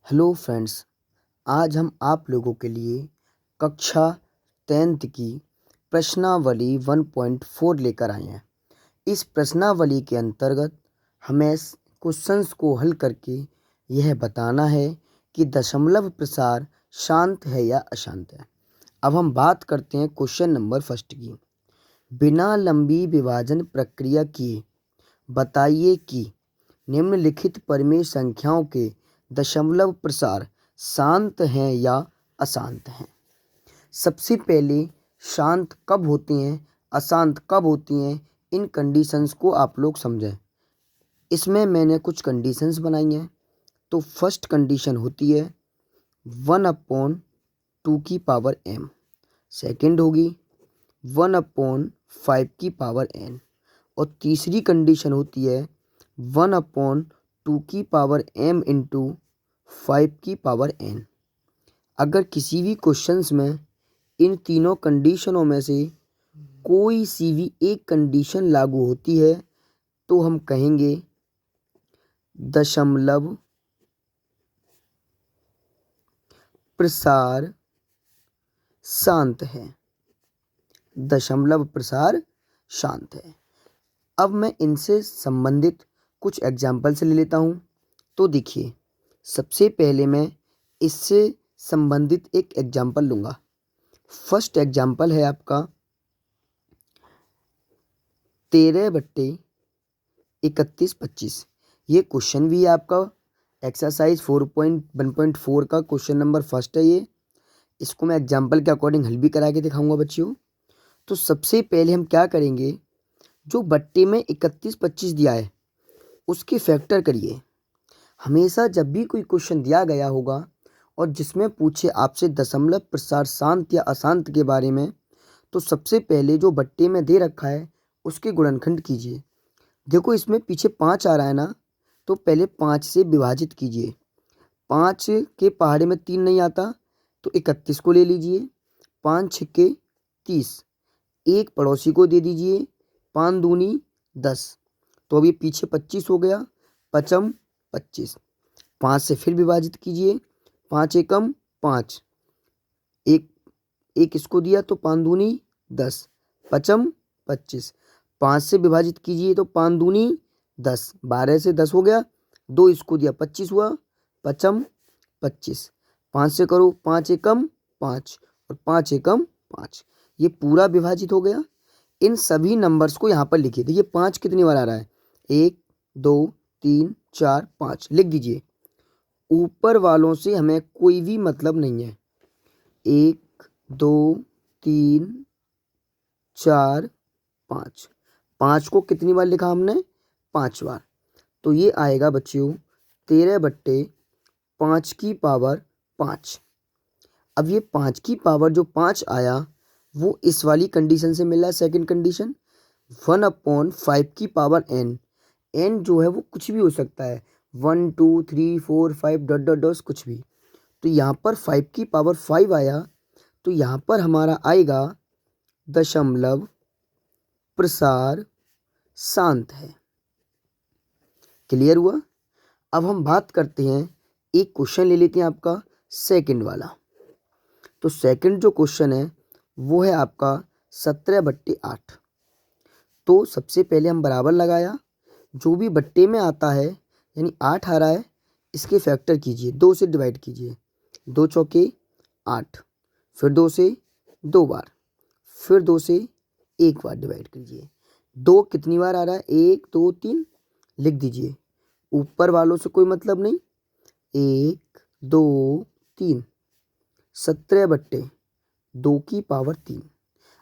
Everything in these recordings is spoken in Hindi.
हेलो फ्रेंड्स, आज हम आप लोगों के लिए कक्षा 10th की प्रश्नावली 1.4 लेकर आए हैं। इस प्रश्नावली के अंतर्गत हमें क्वेश्चंस को हल करके यह बताना है कि दशमलव प्रसार शांत है या अशांत है। अब हम बात करते हैं क्वेश्चन नंबर फर्स्ट की। बिना लंबी विभाजन प्रक्रिया किए बताइए कि निम्नलिखित परिमेय संख्याओं के दशमलव प्रसार शांत हैं या अशांत हैं। सबसे पहले शांत कब होती हैं, अशांत कब होती हैं, इन कंडीशंस को आप लोग समझें। इसमें मैंने कुछ कंडीशंस बनाई हैं। तो फर्स्ट कंडीशन होती है 1/2 की पावर m। सेकंड होगी 1/5 की पावर n। और तीसरी कंडीशन होती है 1/2 की पावर m इंटू 5 की पावर n। अगर किसी भी क्वेश्चंस में इन तीनों कंडीशनों में से कोई सी भी एक कंडीशन लागू होती है तो हम कहेंगे दशमलव प्रसार शांत है। दशमलव प्रसार शांत है। अब मैं इनसे संबंधित कुछ एग्जाम्पल से ले लेता हूँ। तो देखिए, सबसे पहले मैं इससे संबंधित एक एग्जाम्पल लूँगा। फर्स्ट एग्जाम्पल है आपका 13/31/25। ये क्वेश्चन भी है आपका एक्सरसाइज 4.1.4 का क्वेश्चन नंबर फर्स्ट है ये। इसको मैं एग्जाम्पल के अकॉर्डिंग हल भी करा के दिखाऊंगा बच्चियों। तो सबसे पहले हम क्या करेंगे, जो बट्टे में 31/25 दिया है उसके फैक्टर करिए। हमेशा जब भी कोई क्वेश्चन दिया गया होगा और जिसमें पूछे आपसे दशमलव प्रसार शांत या अशांत के बारे में, तो सबसे पहले जो बट्टे में दे रखा है उसके गुणनखंड कीजिए। देखो इसमें पीछे 5 आ रहा है ना, तो पहले 5 से विभाजित कीजिए। 5 के पहाड़े में 3 नहीं आता तो 31 को ले लीजिए। 5 छक्के 30, एक पड़ोसी को दे दीजिए। 5 दूनी 10, तो अभी पीछे 25 हो गया। पचम 25। 5 से फिर विभाजित कीजिए। 5 एकम 5, एक इसको दिया तो 5 दूनी 10, पचम 25। 5 से विभाजित कीजिए तो 5 दूनी 10, 12 से 10 हो गया। 2 इसको दिया 25 हुआ, पचम 25। 5 से करो 5 एकम 5 और 5 एकम 5। ये पूरा विभाजित हो गया। इन सभी नंबर्स को यहाँ पर लिखिए। देखिए 5 कितनी बार आ रहा है, 1 2 3 4 5 लिख दीजिए। ऊपर वालों से हमें कोई भी मतलब नहीं है। 1 2 3 4 5, 5 को कितनी बार लिखा हमने, 5 बार। तो ये आएगा बच्चियों 13/5 की पावर 5। अब ये 5 की पावर जो 5 आया वो इस वाली कंडीशन से मिला है। सेकंड कंडीशन 1/5 की पावर n। n जो है वो कुछ भी हो सकता है, 1 2 3 4 5 डॉट डॉट डॉट कुछ भी। तो यहाँ पर 5 की पावर 5 आया, तो यहाँ पर हमारा आएगा दशमलव प्रसार शांत है। क्लियर हुआ। अब हम बात करते हैं, एक क्वेश्चन ले लेते हैं आपका सेकंड वाला। तो सेकंड जो क्वेश्चन है वो है आपका 17/8। तो सबसे पहले हम बराबर लगाया, जो भी बट्टे में आता है यानी 8 आ रहा है इसके फैक्टर कीजिए, 2 से डिवाइड कीजिए। 2 चौके 8, फिर 2 से 2 बार, फिर 2 से 1 बार डिवाइड कीजिए। 2 कितनी बार आ रहा है, 1 2 3 लिख दीजिए। ऊपर वालों से कोई मतलब नहीं, 1 2 3, 17/2 की पावर 3।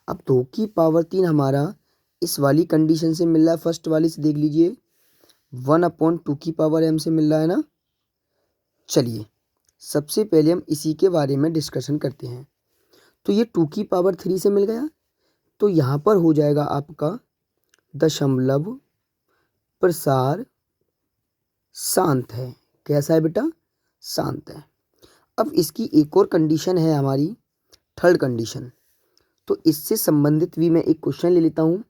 अब 2 की पावर 3 हमारा इस वाली कंडीशन से मिल रहा है, फर्स्ट वाली से देख लीजिए 1/2 की पावर m से मिल रहा है ना। चलिए सबसे पहले हम इसी के बारे में डिस्कशन करते हैं। तो ये 2 की पावर 3 से मिल गया, तो यहाँ पर हो जाएगा आपका दशमलव प्रसार शांत है। कैसा है बेटा, शांत है। अब इसकी एक और कंडीशन है हमारी, थर्ड कंडीशन। तो इससे संबंधित भी मैं एक क्वेश्चन ले लेता हूँ,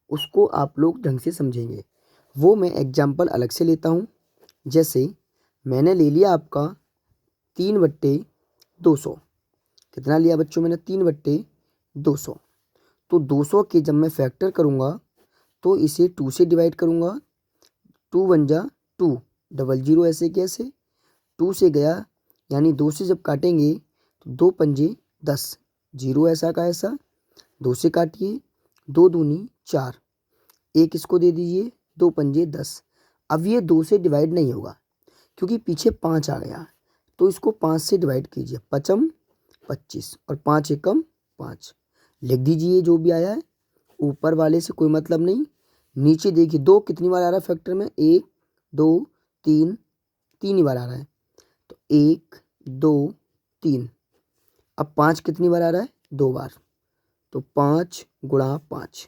उसको आप लोग ढंग से समझेंगे। वो मैं एग्जाम्पल अलग से लेता हूँ। जैसे मैंने ले लिया आपका 3/200। कितना लिया बच्चों मैंने? 3/200। तो 200 के जब मैं फैक्टर करूँगा तो इसे 2 से डिवाइड करूँगा। 2 1 जा 2, 00 ऐसे कैसे? 2 से गया, यानी 2 से जब काटेंगे तो 2 पंजे 10, 0 ऐसा का ऐसा। 2 से काटिए, 2 दूनी 4, एक इसको दे दीजिए, 2 पंजे 10। अब ये 2 से डिवाइड नहीं होगा क्योंकि पीछे 5 आ गया, तो इसको 5 से डिवाइड कीजिए। 5 25 और 5 एकम 5। लिख दीजिए जो भी आया है, ऊपर वाले से कोई मतलब नहीं। नीचे देखिए 2 कितनी बार आ रहा है फैक्टर में? 1 2 3, 3 ही बार आ रहा है, तो 1 2 3। अब 5 कितनी बार आ रहा है? 2 बार, तो 5 गुणा 5।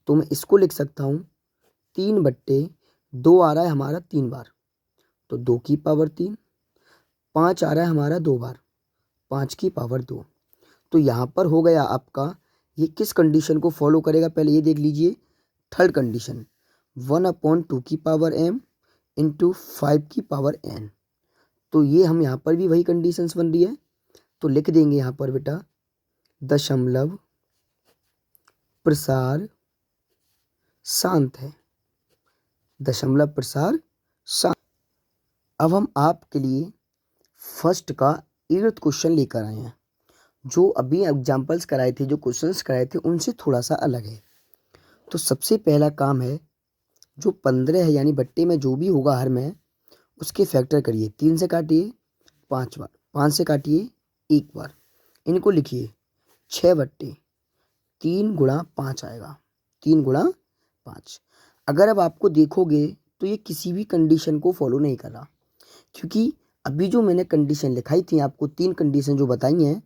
तो मैं इसको लिख सकता हूँ 3/2 आ रहा है हमारा 3 बार, तो 2 की पावर 3। 5 आ रहा है हमारा 2 बार, 5 की पावर 2। तो यहाँ पर हो गया आपका, ये किस कंडीशन को फॉलो करेगा पहले ये देख लीजिए। थर्ड कंडीशन, 1/2 की पावर m इंटू 5 की पावर n। तो ये हम यहाँ पर भी वही कंडीशंस बन रही है, तो लिख देंगे यहाँ पर बेटा दशमलव प्रसार शांत है। दशमलव प्रसार शांत। अब हम आपके लिए फर्स्ट का इर्द क्वेश्चन लेकर आए हैं। जो अभी एग्जाम्पल्स कराए थे, जो क्वेश्चंस कराए थे, उनसे थोड़ा सा अलग है। तो सबसे पहला काम है, जो 15 है यानी बट्टे में जो भी होगा हर में, उसके फैक्टर करिए। 3 से काटिए 5 बार, 5 से काटिए 1 बार। इनको लिखिए 6/3 गुणा 5 आएगा, 3 गुणा 5। अगर अब आपको देखोगे तो ये किसी भी कंडीशन को फॉलो नहीं कर रहा, क्योंकि अभी जो मैंने कंडीशन लिखाई थी आपको, 3 कंडीशन जो बताई हैं,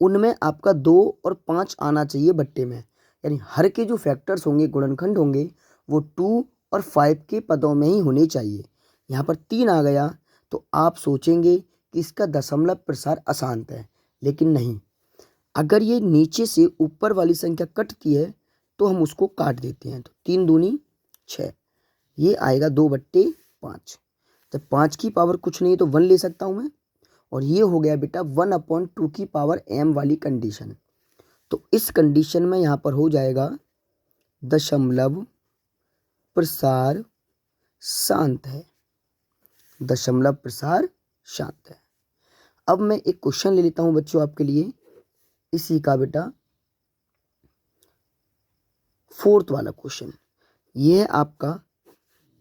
उनमें आपका 2 और 5 आना चाहिए बट्टे में। यानी हर के जो फैक्टर्स होंगे, गुणनखंड होंगे, वो 2 और 5 के पदों में ही होने चाहिए। यहाँ पर 3 आ गया तो आप सोचेंगे कि इसका दशमलव प्रसार अशांत है, लेकिन नहीं। अगर ये नीचे से ऊपर वाली संख्या कटती है तो हम उसको काट देते हैं। तो 3 दूनी 6, ये आएगा 2/5। जब 5 की पावर कुछ नहीं है तो 1 ले सकता हूँ मैं, और ये हो गया बेटा 1/2 की पावर m वाली कंडीशन। तो इस कंडीशन में यहाँ पर हो जाएगा दशमलव प्रसार शांत है। दशमलव प्रसार शांत है। अब मैं एक क्वेश्चन ले लेता हूँ बच्चों आपके लिए, इसी का बेटा फोर्थ वाला क्वेश्चन। ये है आपका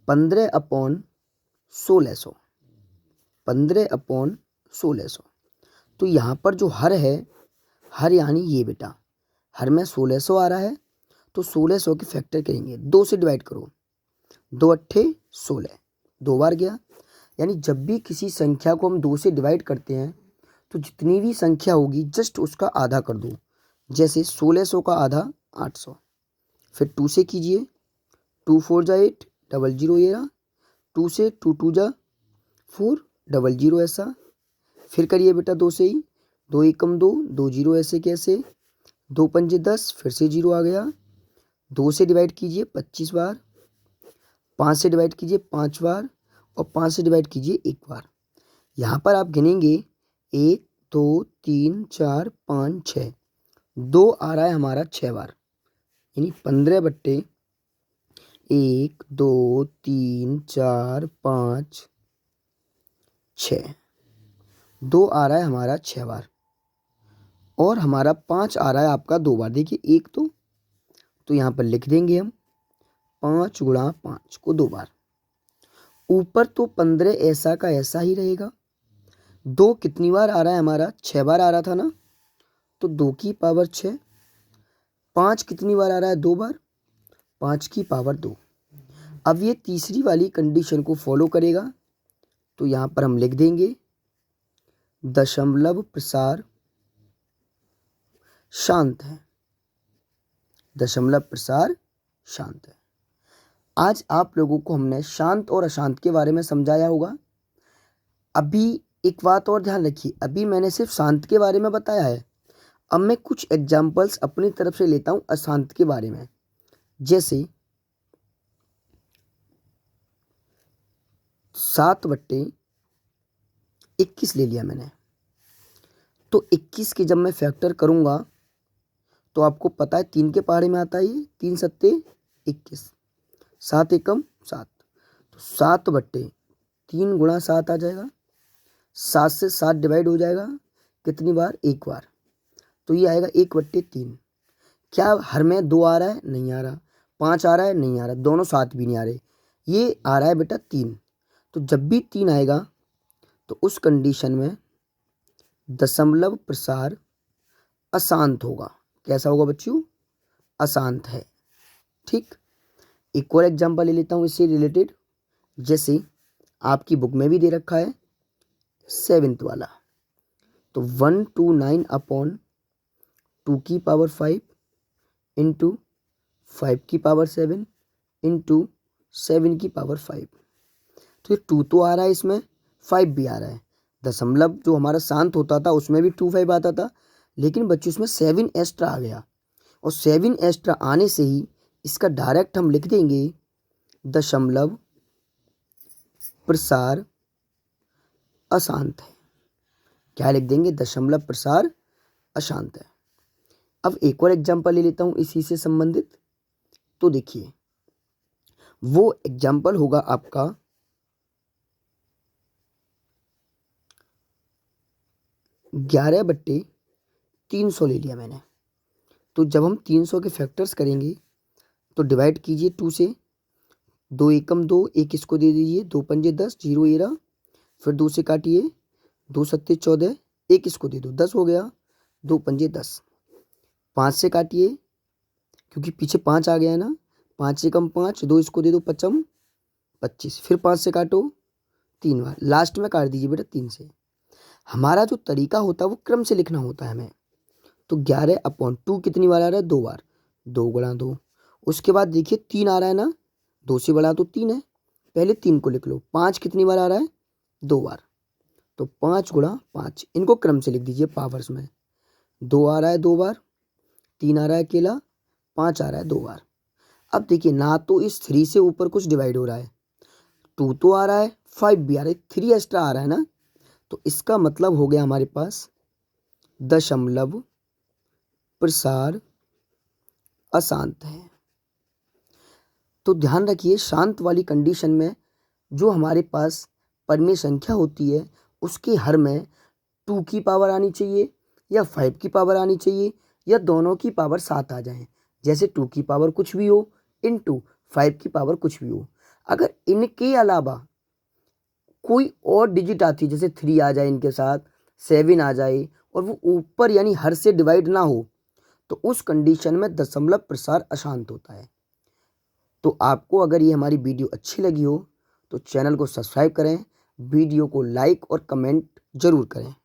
15/1600। 15/1600। तो यहाँ पर जो हर है, हर यानी ये बेटा, हर में 1600 आ रहा है, तो 1600 के फैक्टर करेंगे। 2 से डिवाइड करो, 2 अट्ठे 16, 2 बार गया। यानी जब भी किसी संख्या को हम 2 से डिवाइड करते हैं तो जितनी भी संख्या होगी जस्ट उसका आधा कर दो। जैसे 1600 का आधा 800, फिर 2 से कीजिए, 2 4 जा 8, 00 ये रहा। 2 से 2 2 जा 4, 00 ऐसा। फिर करिए बेटा 2 से ही, 2 एकम 2, 2 0 ऐसे कैसे। 2 पंजे 10, फिर से 0 आ गया। 2 से डिवाइड कीजिए 25 बार, 5 से डिवाइड कीजिए 5 बार, और 5 से डिवाइड कीजिए 1 बार। यहाँ पर आप गिनेंगे 1 2 3 4 5 6, 2 आ रहा है हमारा 6 बार, यानी 15/1 2 3 4 5 6, 2 आ रहा है हमारा 6 बार, और हमारा 5 आ रहा है आपका 2 बार। देखिए एक तो यहाँ पर लिख देंगे हम 5 गुणा 5 को 2 बार। ऊपर तो 15 ऐसा का ऐसा ही रहेगा। 2 कितनी बार आ रहा है हमारा? 6 बार आ रहा था ना, तो 2 की पावर 6। 5 कितनी बार आ रहा है? 2 बार, 5 की पावर 2। अब ये तीसरी वाली कंडीशन को फॉलो करेगा, तो यहाँ पर हम लिख देंगे दशमलव प्रसार शांत है। दशमलव प्रसार शांत है। आज आप लोगों को हमने शांत और अशांत के बारे में समझाया होगा। अभी एक बात और ध्यान रखिए, अभी मैंने सिर्फ शांत के बारे में बताया है। अब मैं कुछ एग्जाम्पल्स अपनी तरफ से लेता हूं अशांत के बारे में। जैसे 7/3 21 ले लिया मैंने। तो 21 के जब मैं फैक्टर करूँगा तो आपको पता है 3 के पहाड़े में आता है ये, 3 सत्ते 21, 7 एकम 7, तो 7/3 गुणा 7 आ जाएगा। 7 से 7 डिवाइड हो जाएगा कितनी बार? एक बार, तो ये आएगा 1/3। क्या हर में 2 आ रहा है? नहीं आ रहा। 5 आ रहा है? नहीं आ रहा। दोनों साथ भी नहीं आ रहे, ये आ रहा है बेटा 3। तो जब भी 3 आएगा तो उस कंडीशन में दशमलव प्रसार अशांत होगा। कैसा होगा बच्चों? अशांत है। ठीक, एक और एग्जांपल ले लेता हूँ इससे रिलेटेड। जैसे आपकी बुक में भी दे रखा है 7th वाला, तो 129/2 इंटू 5/7 इंटू 7/5। तो ये 2 तो आ रहा है, इसमें 5 भी आ रहा है। दशमलव जो हमारा शांत होता था उसमें भी 2 5 आता था, लेकिन बच्चों इसमें 7 एक्स्ट्रा आ गया, और 7 एक्स्ट्रा आने से ही इसका डायरेक्ट हम लिख देंगे दशमलव प्रसार अशांत है। क्या लिख देंगे? दशमलव प्रसार अशांत है। अब एक और एग्जांपल ले लेता हूं इसी से संबंधित। तो देखिए, वो एग्जांपल होगा आपका 11/300 ले लिया मैंने। तो जब हम 300 के फैक्टर्स करेंगे तो डिवाइड कीजिए 2 से, 2 एकम 2, एक इसको दे दीजिए, 2 पंजे 10, 0 ये रहा। फिर 2 से काटिए, 2 सत्ते 14, एक इसको दे दो, 10 हो गया, 2 पंजे 10। 5 से काटिए, क्योंकि पीछे 5 आ गया है ना, 5 एकम 5, 2 इसको दे दो, 5 25। फिर 5 से काटो 3 बार, लास्ट में काट दीजिए बेटा 3 से। हमारा जो तरीका होता है वो क्रम से लिखना होता है हमें। तो 11/2 कितनी बार आ रहा है? 2 बार, 2 गुणा 2। उसके बाद देखिए 3 आ रहा है ना, 2 से बड़ा तो 3 है, पहले 3 को लिख लो। 5 कितनी बार आ रहा है? 2 बार, तो 5 गुणा 5। इनको क्रम से लिख दीजिए पावर्स में। 2 आ रहा है 2 बार, 3 आ रहा है अकेला, 5 आ रहा है 2 बार। अब देखिए, ना तो इस 3 से ऊपर कुछ डिवाइड हो रहा है, 2 तो आ रहा है, 5 भी आ रहा है, 3 एक्स्ट्रा आ रहा है ना, तो इसका मतलब हो गया हमारे पास दशमलव प्रसार अशांत है। तो ध्यान रखिए, शांत वाली कंडीशन में जो हमारे पास परिमेय संख्या होती है उसके हर में 2 की पावर आनी चाहिए या 5 की पावर आनी चाहिए, या दोनों की पावर 7 आ जाए। जैसे 2 की पावर कुछ भी हो इंटू 5 की पावर कुछ भी हो। अगर इनके अलावा कोई और डिजिट आती, जैसे 3 आ जाए, इनके साथ 7 आ जाए, और वो ऊपर यानी हर से डिवाइड ना हो, तो उस कंडीशन में दशमलव प्रसार अशांत होता है। तो आपको अगर ये हमारी वीडियो अच्छी लगी हो तो चैनल को सब्सक्राइब करें, वीडियो को लाइक और कमेंट जरूर करें।